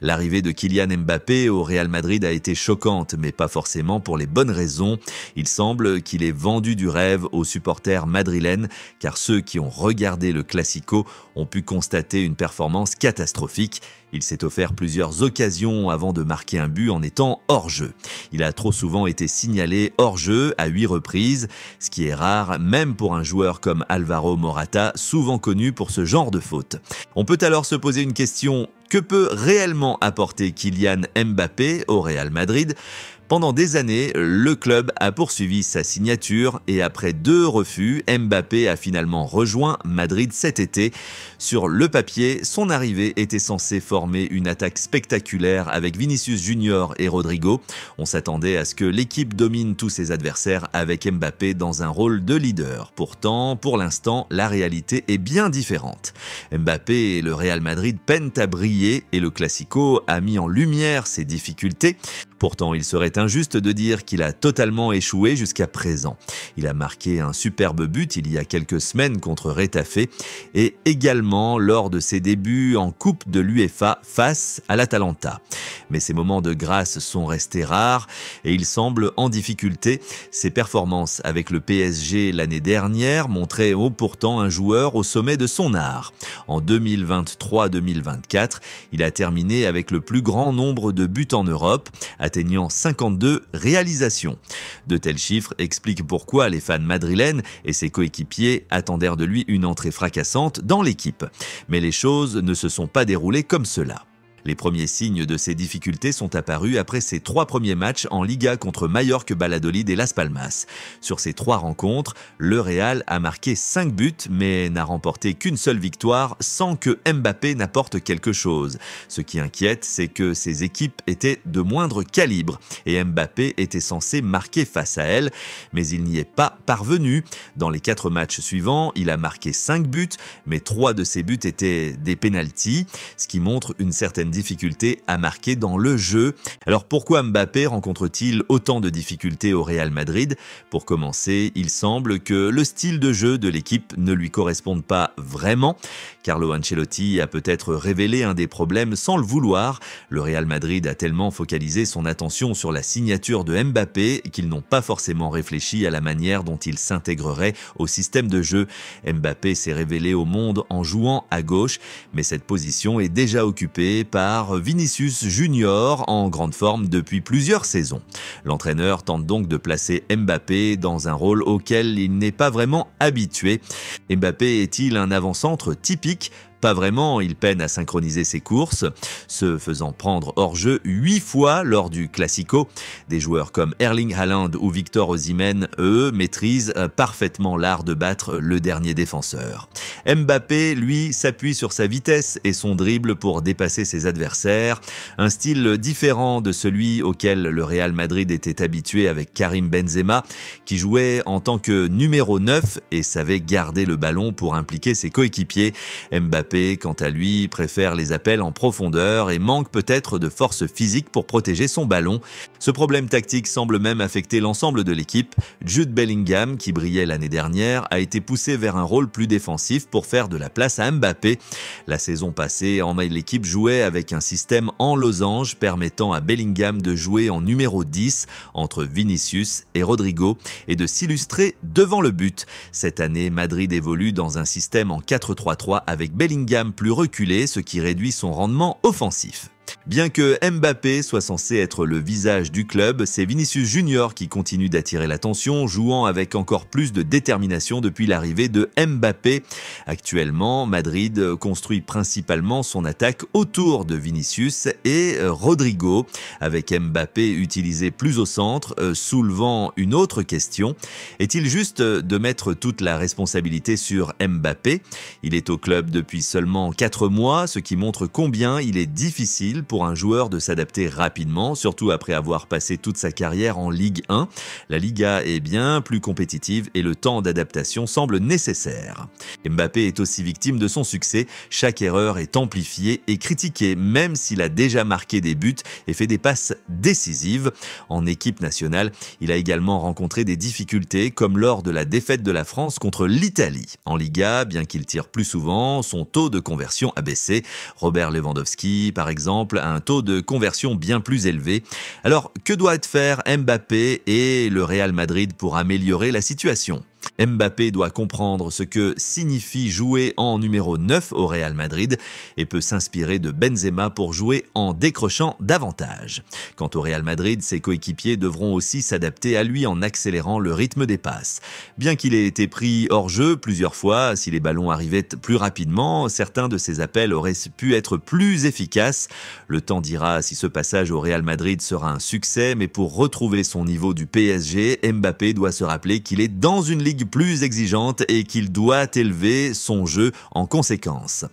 L'arrivée de Kylian Mbappé au Real Madrid a été choquante, mais pas forcément pour les bonnes raisons. Il semble qu'il ait vendu du rêve aux supporters madrilènes, car ceux qui ont regardé le Classico ont pu constater une performance catastrophique. Il s'est offert plusieurs occasions avant de marquer un but en étant hors-jeu. Il a trop souvent été signalé hors-jeu à 8 reprises, ce qui est rare même pour un joueur comme Alvaro Morata, souvent connu pour ce genre de faute. On peut alors se poser une question: que peut réellement apporter Kylian Mbappé au Real Madrid ? Pendant des années, le club a poursuivi sa signature et après 2 refus, Mbappé a finalement rejoint Madrid cet été. Sur le papier, son arrivée était censée former une attaque spectaculaire avec Vinicius Junior et Rodrigo. On s'attendait à ce que l'équipe domine tous ses adversaires avec Mbappé dans un rôle de leader. Pourtant, pour l'instant, la réalité est bien différente. Mbappé et le Real Madrid peinent à briller et le Classico a mis en lumière ses difficultés. Pourtant, il serait injuste de dire qu'il a totalement échoué jusqu'à présent. Il a marqué un superbe but il y a quelques semaines contre Retafe et également lors de ses débuts en Coupe de l'UEFA face à l'Atalanta. Mais ces moments de grâce sont restés rares et il semble en difficulté. Ses performances avec le PSG l'année dernière montraient pourtant un joueur au sommet de son art. En 2023-2024, il a terminé avec le plus grand nombre de buts en Europe, atteignant 52 réalisations. De tels chiffres expliquent pourquoi les fans madrilènes et ses coéquipiers attendèrent de lui une entrée fracassante dans l'équipe. Mais les choses ne se sont pas déroulées comme cela. Les premiers signes de ces difficultés sont apparus après ses 3 premiers matchs en Liga contre Mallorca, Valladolid et Las Palmas. Sur ces 3 rencontres, le Real a marqué 5 buts mais n'a remporté qu'une seule victoire sans que Mbappé n'apporte quelque chose. Ce qui inquiète, c'est que ces équipes étaient de moindre calibre et Mbappé était censé marquer face à elles, mais il n'y est pas parvenu. Dans les 4 matchs suivants, il a marqué 5 buts, mais 3 de ces buts étaient des pénaltys, ce qui montre une certaine difficulté à marquer dans le jeu. Alors pourquoi Mbappé rencontre-t-il autant de difficultés au Real Madrid ? Pour commencer, il semble que le style de jeu de l'équipe ne lui corresponde pas vraiment. Carlo Ancelotti a peut-être révélé un des problèmes sans le vouloir. Le Real Madrid a tellement focalisé son attention sur la signature de Mbappé qu'ils n'ont pas forcément réfléchi à la manière dont il s'intégrerait au système de jeu. Mbappé s'est révélé au monde en jouant à gauche, mais cette position est déjà occupée par Vinicius Junior en grande forme depuis plusieurs saisons. L'entraîneur tente donc de placer Mbappé dans un rôle auquel il n'est pas vraiment habitué. Mbappé est-il un avant-centre typique ? Pas vraiment, il peine à synchroniser ses courses, se faisant prendre hors jeu 8 fois lors du Classico. Des joueurs comme Erling Haaland ou Victor Osimhen, eux, maîtrisent parfaitement l'art de battre le dernier défenseur. Mbappé, lui, s'appuie sur sa vitesse et son dribble pour dépasser ses adversaires. Un style différent de celui auquel le Real Madrid était habitué avec Karim Benzema, qui jouait en tant que numéro 9 et savait garder le ballon pour impliquer ses coéquipiers. Mbappé, quant à lui, préfère les appels en profondeur et manque peut-être de force physique pour protéger son ballon. Ce problème tactique semble même affecter l'ensemble de l'équipe. Jude Bellingham, qui brillait l'année dernière, a été poussé vers un rôle plus défensif pour faire de la place à Mbappé. La saison passée, l'équipe jouait avec un système en losange permettant à Bellingham de jouer en numéro 10 entre Vinicius et Rodrigo et de s'illustrer devant le but. Cette année, Madrid évolue dans un système en 4-3-3 avec Bellingham plus reculé, ce qui réduit son rendement offensif. Bien que Mbappé soit censé être le visage du club, c'est Vinicius Junior qui continue d'attirer l'attention, jouant avec encore plus de détermination depuis l'arrivée de Mbappé. Actuellement, Madrid construit principalement son attaque autour de Vinicius et Rodrigo, avec Mbappé utilisé plus au centre, soulevant une autre question. Est-il juste de mettre toute la responsabilité sur Mbappé ? Il est au club depuis seulement 4 mois, ce qui montre combien il est difficile pour un joueur de s'adapter rapidement, surtout après avoir passé toute sa carrière en Ligue 1. La Liga est bien plus compétitive et le temps d'adaptation semble nécessaire. Mbappé est aussi victime de son succès. Chaque erreur est amplifiée et critiquée, même s'il a déjà marqué des buts et fait des passes décisives. En équipe nationale, il a également rencontré des difficultés, comme lors de la défaite de la France contre l'Italie. En Liga, bien qu'il tire plus souvent, son taux de conversion a baissé. Robert Lewandowski, par exemple, exemple un taux de conversion bien plus élevé. Alors, que doit faire Mbappé et le Real Madrid pour améliorer la situation ? Mbappé doit comprendre ce que signifie jouer en numéro 9 au Real Madrid et peut s'inspirer de Benzema pour jouer en décrochant davantage. Quant au Real Madrid, ses coéquipiers devront aussi s'adapter à lui en accélérant le rythme des passes. Bien qu'il ait été pris hors jeu plusieurs fois, si les ballons arrivaient plus rapidement, certains de ses appels auraient pu être plus efficaces. Le temps dira si ce passage au Real Madrid sera un succès, mais pour retrouver son niveau du PSG, Mbappé doit se rappeler qu'il est dans une ligue plus exigeante et qu'il doit élever son jeu en conséquence.